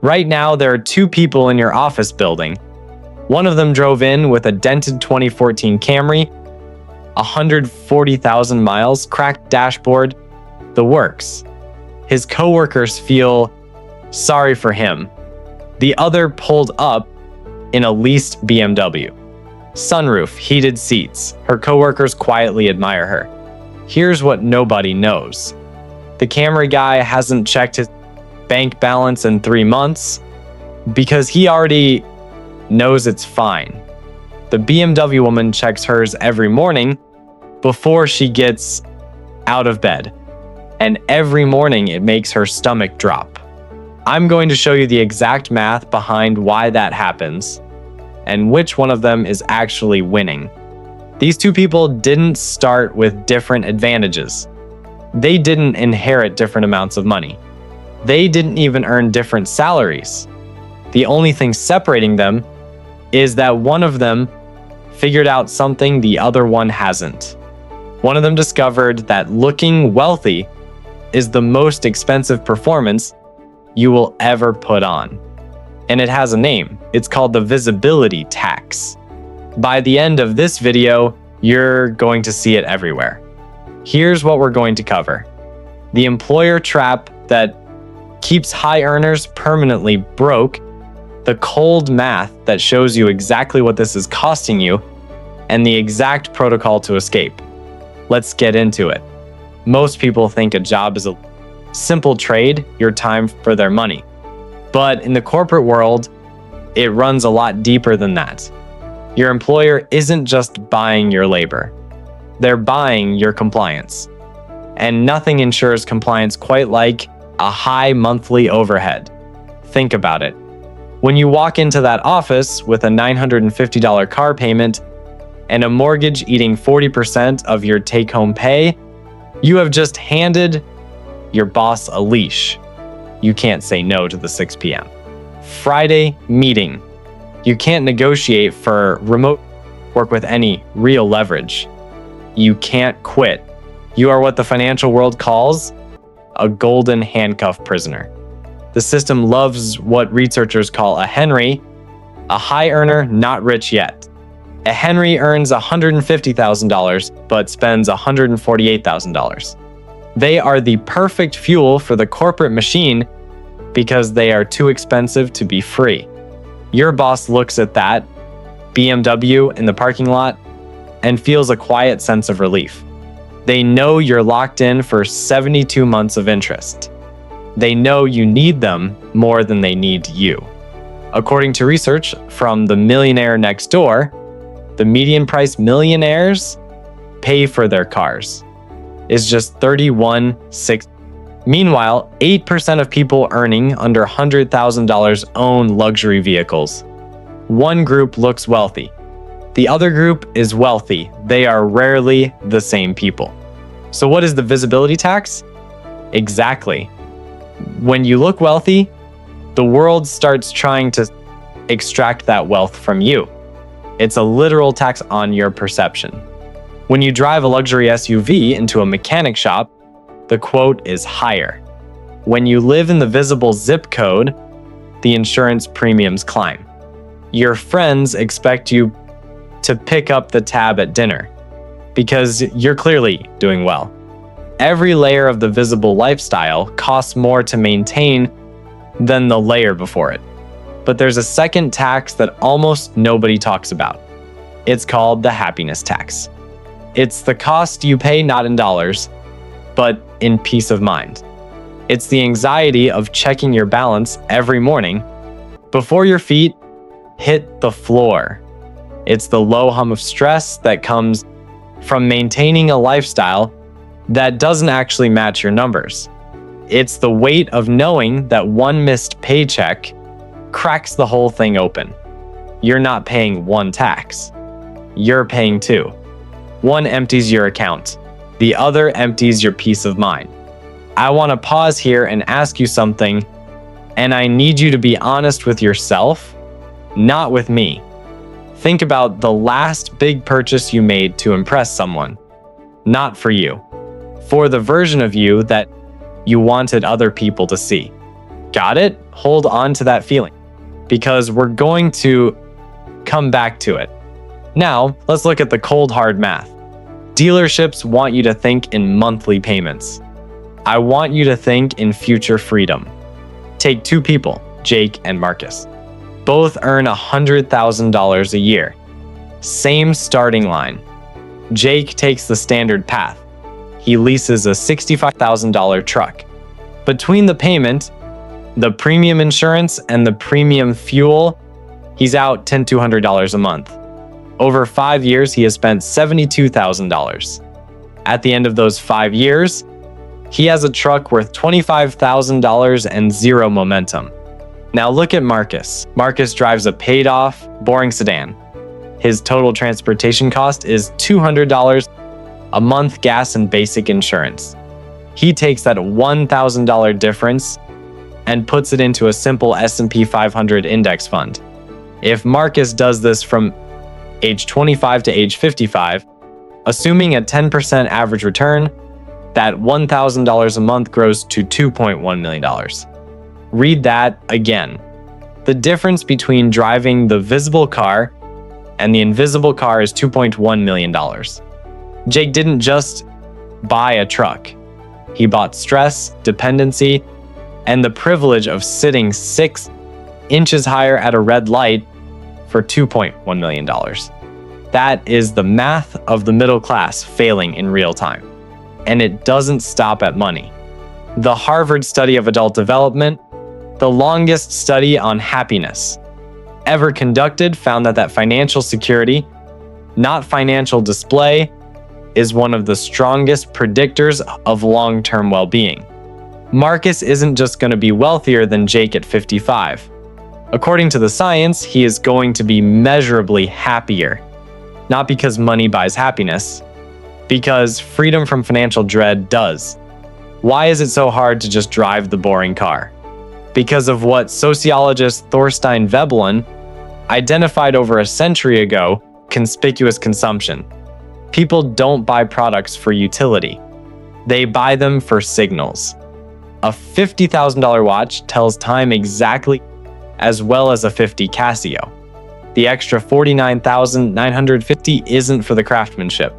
Right now, there are two people in your office building. One of them drove in with a dented 2014 Camry, 140,000 miles, cracked dashboard, the works. His coworkers feel sorry for him. The other pulled up in a leased BMW. Sunroof, heated seats. Her coworkers quietly admire her. Here's what nobody knows. The Camry guy hasn't checked his bank balance in 3 months because he already knows it's fine. The BMW woman checks hers every morning before she gets out of bed. And every morning it makes her stomach drop. I'm going to show you the exact math behind why that happens and which one of them is actually winning. These two people didn't start with different advantages. They didn't inherit different amounts of money. They didn't even earn different salaries. The only thing separating them is that one of them figured out something the other one hasn't. One of them discovered that looking wealthy is the most expensive performance you will ever put on. And it has a name. It's called the visibility tax. By the end of this video, you're going to see it everywhere. Here's what we're going to cover. The employer trap that keeps high earners permanently broke, the cold math that shows you exactly what this is costing you, and the exact protocol to escape. Let's get into it. Most people think a job is a simple trade, your time for their money. But in the corporate world, it runs a lot deeper than that. Your employer isn't just buying your labor. They're buying your compliance. And nothing ensures compliance quite like a high monthly overhead. Think about it. When you walk into that office with a $950 car payment and a mortgage eating 40% of your take-home pay, you have just handed your boss a leash. You can't say no to the 6 p.m. Friday meeting. You can't negotiate for remote work with any real leverage. You can't quit. You are what the financial world calls a golden handcuff prisoner. The system loves what researchers call a Henry, a high earner not rich yet. A Henry earns $150,000 but spends $148,000. They are the perfect fuel for the corporate machine because they are too expensive to be free. Your boss looks at that BMW in the parking lot and feels a quiet sense of relief. They know you're locked in for 72 months of interest. They know you need them more than they need you. According to research from the millionaire next door, the median price millionaires pay for their cars is just $31,600. Meanwhile, 8% of people earning under $100,000 own luxury vehicles. One group looks wealthy. The other group is wealthy. They are rarely the same people. So what is the visibility tax? Exactly. When you look wealthy, the world starts trying to extract that wealth from you. It's a literal tax on your perception. When you drive a luxury SUV into a mechanic shop, the quote is higher. When you live in the visible zip code, the insurance premiums climb. Your friends expect you to pick up the tab at dinner because you're clearly doing well. Every layer of the visible lifestyle costs more to maintain than the layer before it. But there's a second tax that almost nobody talks about. It's called the happiness tax. It's the cost you pay not in dollars, but in peace of mind. It's the anxiety of checking your balance every morning before your feet hit the floor. It's the low hum of stress that comes from maintaining a lifestyle that doesn't actually match your numbers. It's the weight of knowing that one missed paycheck cracks the whole thing open. You're not paying one tax. You're paying two. One empties your account. The other empties your peace of mind. I want to pause here and ask you something, and I need you to be honest with yourself, not with me. Think about the last big purchase you made to impress someone. Not for you. For the version of you that you wanted other people to see. Got it? Hold on to that feeling, because we're going to come back to it. Now, let's look at the cold hard math. Dealerships want you to think in monthly payments. I want you to think in future freedom. Take two people, Jake and Marcus. Both earn $100,000 a year. Same starting line. Jake takes the standard path. He leases a $65,000 truck. Between the payment, the premium insurance, and the premium fuel, he's out $1,200 a month. Over 5 years, he has spent $72,000. At the end of those 5 years, he has a truck worth $25,000 and zero momentum. Now look at Marcus. Marcus drives a paid-off, boring sedan. His total transportation cost is $200 a month, gas and basic insurance. He takes that $1,000 difference and puts it into a simple S&P 500 index fund. If Marcus does this from age 25 to age 55, assuming a 10% average return, that $1,000 a month grows to $2.1 million. Read that again. The difference between driving the visible car and the invisible car is $2.1 million. Jake didn't just buy a truck. He bought stress, dependency, and the privilege of sitting 6 inches higher at a red light for $2.1 million. That is the math of the middle class failing in real time. And it doesn't stop at money. The Harvard study of adult development, the longest study on happiness ever conducted, found that financial security, not financial display, is one of the strongest predictors of long-term well-being. Marcus isn't just going to be wealthier than Jake at 55. According to the science, he is going to be measurably happier. Not because money buys happiness, because freedom from financial dread does. Why is it so hard to just drive the boring car? Because of what sociologist Thorstein Veblen identified over a century ago: conspicuous consumption. People don't buy products for utility. They buy them for signals. A $50,000 watch tells time exactly as well as a $50 Casio. The extra $49,950 isn't for the craftsmanship.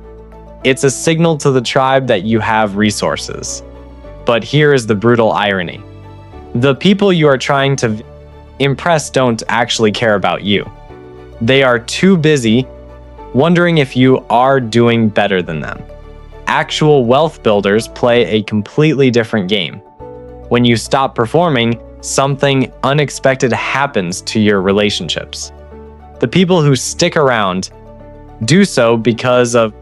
It's a signal to the tribe that you have resources. But here is the brutal irony. The people you are trying to impress don't actually care about you. They are too busy wondering if you are doing better than them. Actual wealth builders play a completely different game. When you stop performing, something unexpected happens to your relationships. The people who stick around do so because of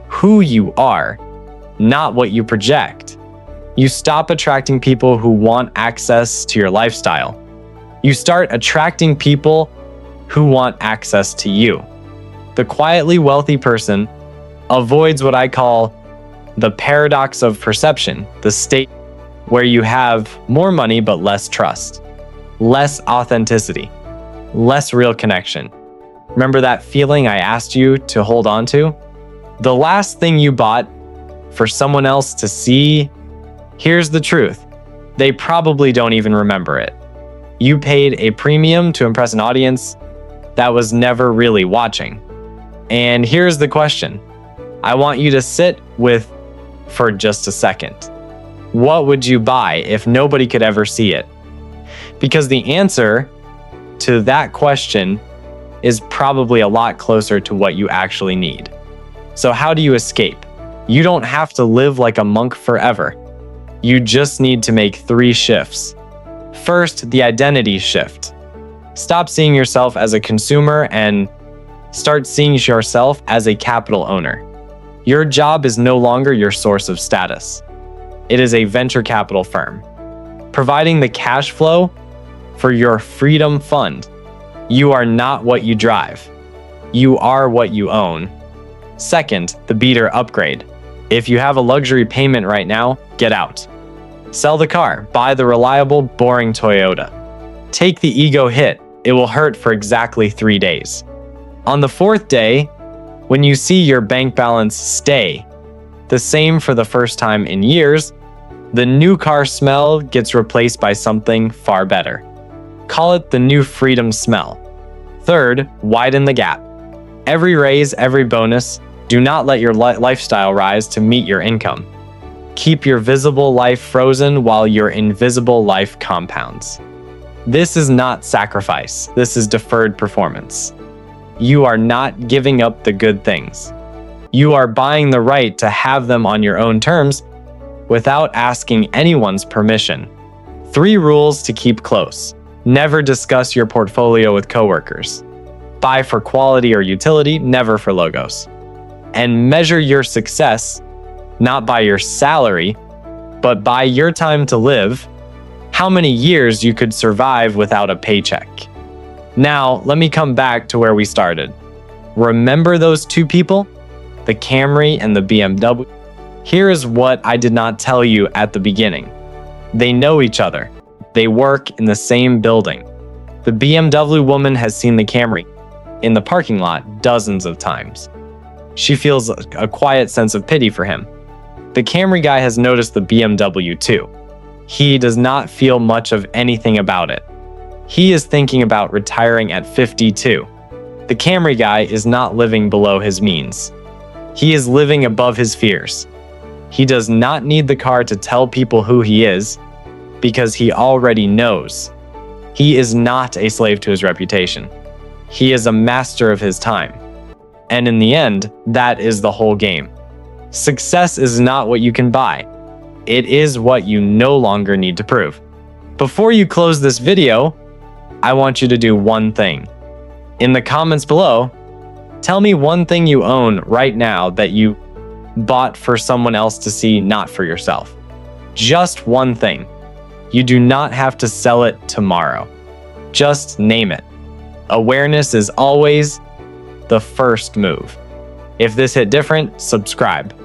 who you are, not what you project. You stop attracting people who want access to your lifestyle. You start attracting people who want access to you. The quietly wealthy person avoids what I call the paradox of perception, the state where you have more money but less trust, less authenticity, less real connection. Remember that feeling I asked you to hold on to? The last thing you bought for someone else to see? Here's the truth. They probably don't even remember it. You paid a premium to impress an audience that was never really watching. And here's the question I want you to sit with for just a second. What would you buy if nobody could ever see it? Because the answer to that question is probably a lot closer to what you actually need. So how do you escape? You don't have to live like a monk forever. You just need to make 3 shifts. First, the identity shift. Stop seeing yourself as a consumer and start seeing yourself as a capital owner. Your job is no longer your source of status. It is a venture capital firm, providing the cash flow for your freedom fund. You are not what you drive. You are what you own. Second, the beater upgrade. If you have a luxury payment right now, get out. Sell the car, buy the reliable, boring Toyota. Take the ego hit. It will hurt for exactly 3 days. On the 4th day, when you see your bank balance stay the same for the first time in years, The new car smell gets replaced by something far better. Call it the new freedom smell. Third, widen the gap. Every raise, every bonus, do not let your lifestyle rise to meet your income. Keep your visible life frozen while your invisible life compounds. This is not sacrifice. This is deferred performance. You are not giving up the good things. You are buying the right to have them on your own terms without asking anyone's permission. 3 rules to keep close. Never discuss your portfolio with coworkers. Buy for quality or utility, never for logos. And measure your success not by your salary, but by your time to live, how many years you could survive without a paycheck. Now, let me come back to where we started. Remember those 2 people? The Camry and the BMW? Here is what I did not tell you at the beginning. They know each other. They work in the same building. The BMW woman has seen the Camry in the parking lot dozens of times. She feels a quiet sense of pity for him. The Camry guy has noticed the BMW too. He does not feel much of anything about it. He is thinking about retiring at 52. The Camry guy is not living below his means. He is living above his fears. He does not need the car to tell people who he is, because he already knows. He is not a slave to his reputation. He is a master of his time. And in the end, that is the whole game. Success is not what you can buy. It is what you no longer need to prove. Before you close this video, I want you to do one thing. In the comments below, tell me one thing you own right now that you bought for someone else to see, not for yourself. Just one thing. You do not have to sell it tomorrow. Just name it. Awareness is always the first move. If this hit different, subscribe.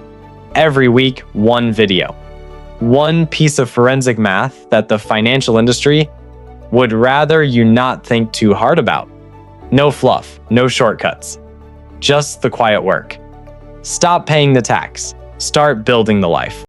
Every week, one video. One piece of forensic math that the financial industry would rather you not think too hard about. No fluff, no shortcuts. Just the quiet work. Stop paying the tax. Start building the life.